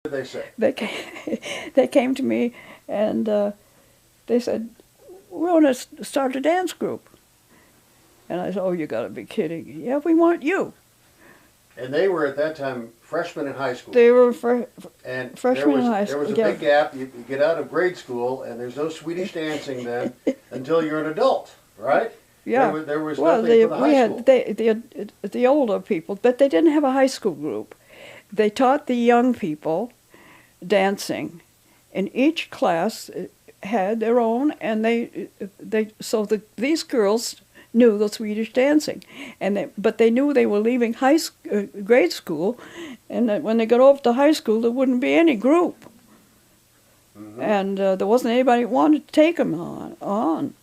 What did they say? They came to me and they said, "We want to start a dance group." And I said, "Oh, you got to be kidding. Yeah, we want you." And they were at that time freshmen in high school. They were and freshmen in high school. There was a big gap. You get out of grade school, and there's no Swedish dancing then until you're an adult, right? Yeah. There was nothing for the high school. The older people, but they didn't have a high school group. They taught the young people dancing, and each class had their own, and these girls knew the Swedish dancing, but they knew they were leaving grade school, and that when they got off to high school, there wouldn't be any group, and there wasn't anybody who wanted to take them on.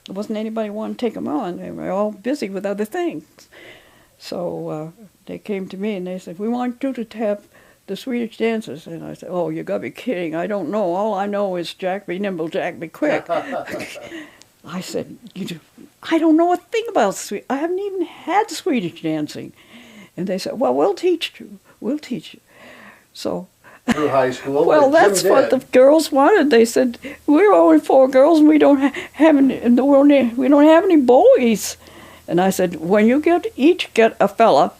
There wasn't anybody who wanted to take them on. They were all busy with other things. So they came to me and they said, "We want you to have the Swedish dancers." And I said, "Oh, you got to be kidding. I don't know. All I know is Jack be nimble, Jack be quick." I said, "I don't know a thing about Swedish. I haven't even had Swedish dancing." And they said, "Well, we'll teach you. We'll teach you." So through high school. Well, that's what the girls wanted. They said, "We're only 4 girls, and we don't have any boys." And I said, "When you each get a fella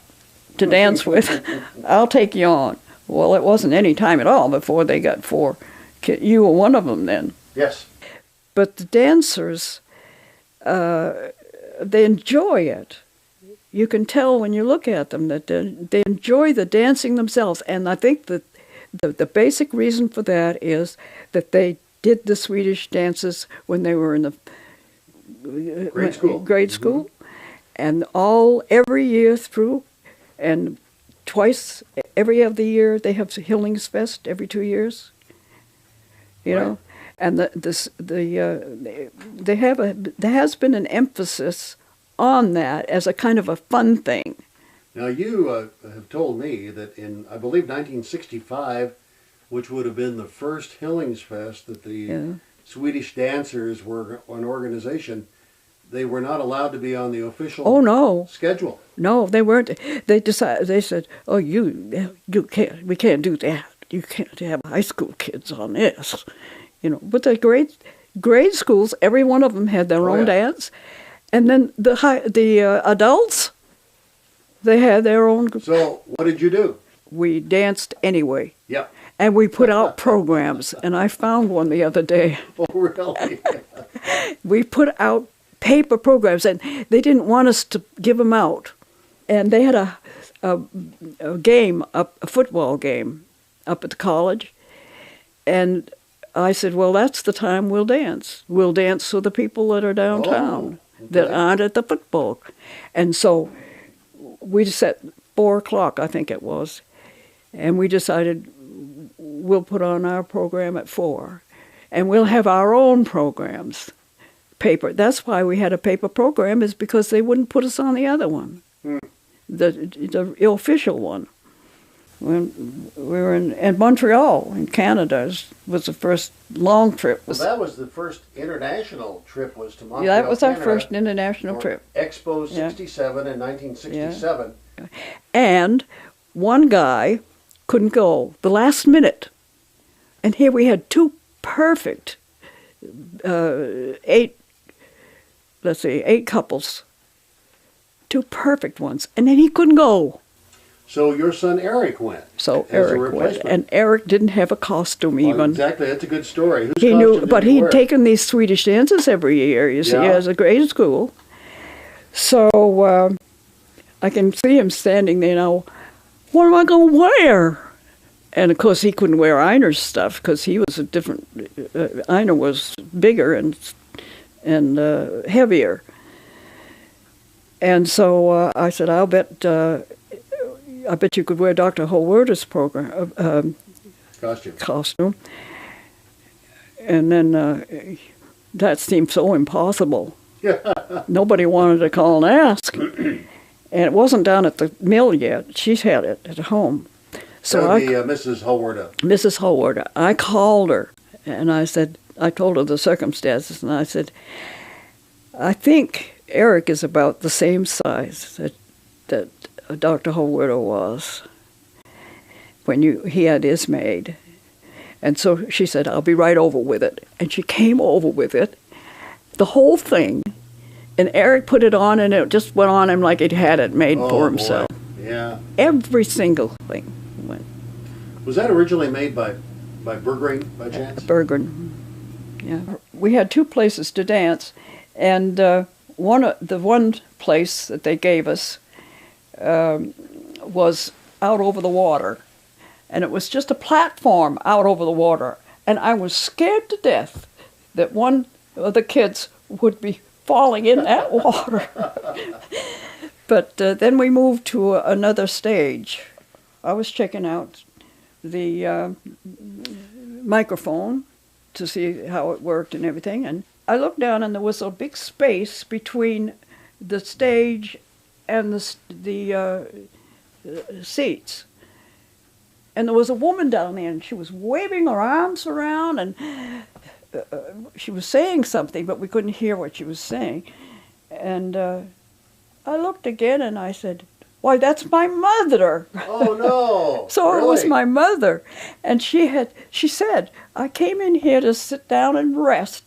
to dance with, I'll take you on." Well, it wasn't any time at all before they got 4 kids. You were one of them then. Yes. But the dancers, they enjoy it. You can tell when you look at them that they enjoy the dancing themselves. And I think that the basic reason for that is that they did the Swedish dances when they were in the grade school. And every year through, and twice every other year they have Hillingsfest every 2 years. You know, and there has been an emphasis on that as a kind of a fun thing. Now you have told me that in, I believe, 1965, which would have been the first Hillingsfest, that the Swedish dancers were an organization. They were not allowed to be on the official schedule. No, they weren't. They decided. They said, "Oh, you can't. We can't do that. You can't have high school kids on this." You know, but the grade schools, every one of them had their own dance, and then the adults, they had their own. So what did you do? We danced anyway. Yep. And we put out programs, and I found one the other day. Oh, really? We put out paper programs, and they didn't want us to give them out. And they had a game, a football game, up at the college. And I said, "Well, that's the time we'll dance. We'll dance for the people that are downtown that aren't at the football." And so we set 4 o'clock, I think it was, and we decided we'll put on our program at 4, and we'll have our own programs. Paper. That's why we had a paper program, is because they wouldn't put us on the other one, the official one. When we were in Montreal, in Canada, was the first long trip. Well, that was the first international trip, was to Montreal, Yeah, that was Canada, our first international trip. Expo 67 in 1967. Yeah. And one guy couldn't go the last minute. And here we had 2 perfect 8 couples. 2 perfect ones. And then he couldn't go. So your son Eric went. So Eric went. And Eric didn't have a costume even. Exactly. That's a good story. Whose he knew, but he'd wear? Taken these Swedish dances every year, you see, as a grade school. So I can see him standing there now. What am I going to wear? And of course, he couldn't wear Einer's stuff because he was a different. Einer was bigger and heavier. And so I said, I bet you could wear Dr. Holwerda's costume. And then that seemed so impossible. Nobody wanted to call and ask. And it wasn't down at the mill yet. She's had it at home. So Mrs. Holwerda. Mrs. Holwerda. I called her, and I told her the circumstances, and I said, "I think Eric is about the same size that Dr. Holwerda was." when he had his made. And so she said, I'll be right over with it. And she came over with it, the whole thing. And Eric put it on, and it just went on him like he had it made for himself. Boy. Yeah. Every single thing went. Was that originally made by Berggren, by chance? Berggren. Yeah. We had 2 places to dance, and the one place that they gave us was out over the water. And it was just a platform out over the water. And I was scared to death that one of the kids would be falling in that water. But then we moved to another stage. I was checking out the microphone to see how it worked and everything. And I looked down, and there was a big space between the stage and the seats. And there was a woman down there, and she was waving her arms around, and she was saying something, but we couldn't hear what she was saying. And I looked again, and I said, why, that's my mother. Oh, no. So really? It was my mother. And she said, I came in here to sit down and rest,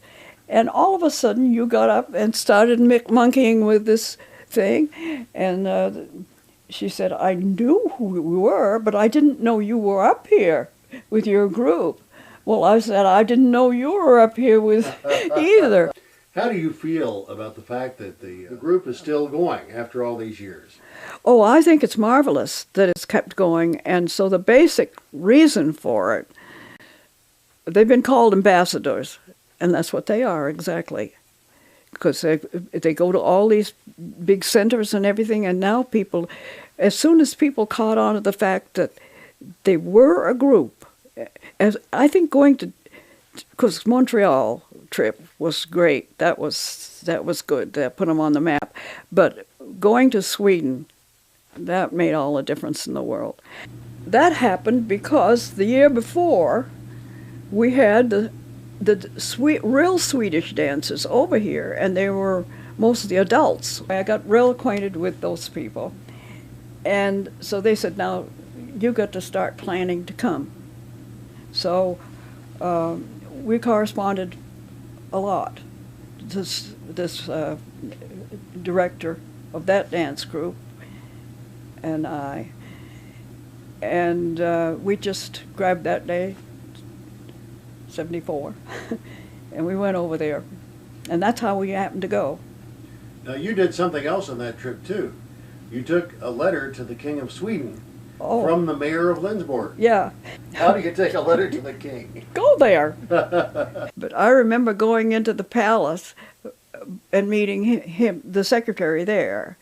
and all of a sudden you got up and started monkeying with this thing. And she said, I knew who you were, but I didn't know you were up here with your group. Well, I said, I didn't know you were up here with either. How do you feel about the fact that the group is still going after all these years? Oh, I think it's marvelous that it's kept going. And so the basic reason for it, they've been called ambassadors, and that's what they are exactly. Because they go to all these big centers and everything, and now people, as soon as people caught on to the fact that they were a group, as I think going to, because Montreal trip was great, that was good, that put them on the map, but going to Sweden, that made all the difference in the world. That happened because the year before, we had the real Swedish dancers over here, and they were mostly adults. I got real acquainted with those people. And so they said, now you got to start planning to come. So we corresponded a lot. This director of that dance group and I. And we just grabbed that day, 74, and we went over there, and that's how we happened to go. Now you did something else on that trip too. You took a letter to the King of Sweden from the mayor of Lindsborg. Yeah. How do you take a letter to the king? Go there. But I remember going into the palace and meeting him, the secretary there.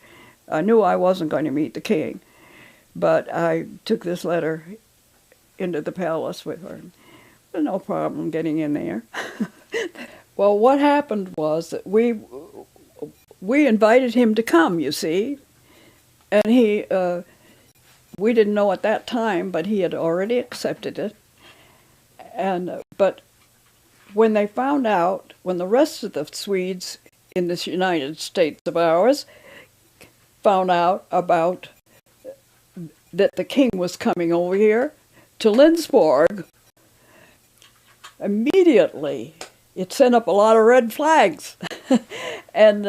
I knew I wasn't going to meet the king, but I took this letter into the palace with her. No problem getting in there. Well, what happened was that we invited him to come, you see, and we didn't know at that time, but he had already accepted it. And but when they found out, when the rest of the Swedes in this United States of ours found out about that the king was coming over here to Lindsborg, immediately it sent up a lot of red flags. And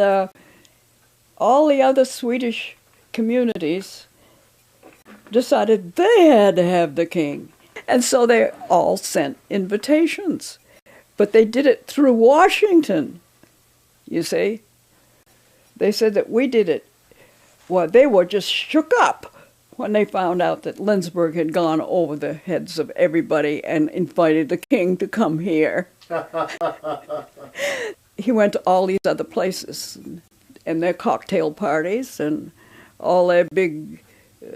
all the other Swedish communities decided they had to have the king. And so they all sent invitations. But they did it through Washington, you see. They said that we did it. Well, they were just shook up when they found out that Lindsborg had gone over the heads of everybody and invited the king to come here. He went to all these other places and their cocktail parties and all their big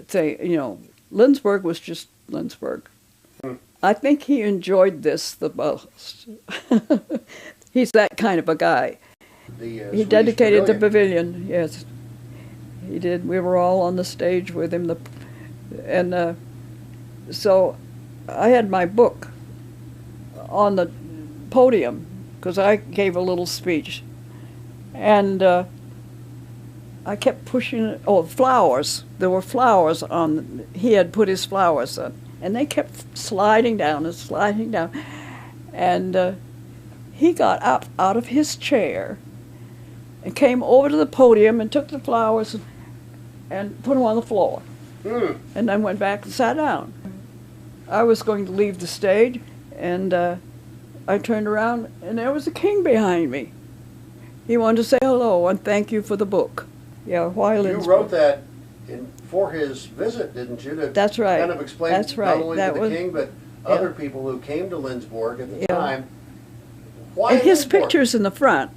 thing, you know. Lindsborg was just Lindsborg. I think he enjoyed this the most. He's that kind of a guy. He dedicated the pavilion, yes. He did. We were all on the stage with him. So I had my book on the podium because I gave a little speech. And I kept pushing it. Oh, flowers. There were flowers on. He had put his flowers on. And they kept sliding down and sliding down. And he got up out of his chair and came over to the podium and took the flowers and put them on the floor. And then went back and sat down. I was going to leave the stage, and I turned around, and there was the king behind me. He wanted to say hello and thank you for the book. Yeah, why Lindsborg? You wrote that for his visit, didn't you? That's right. Kind of explain That's right. not only That to the was, king, but other people who came to Lindsborg at the time. Why and his Lindsborg? picture's in the front.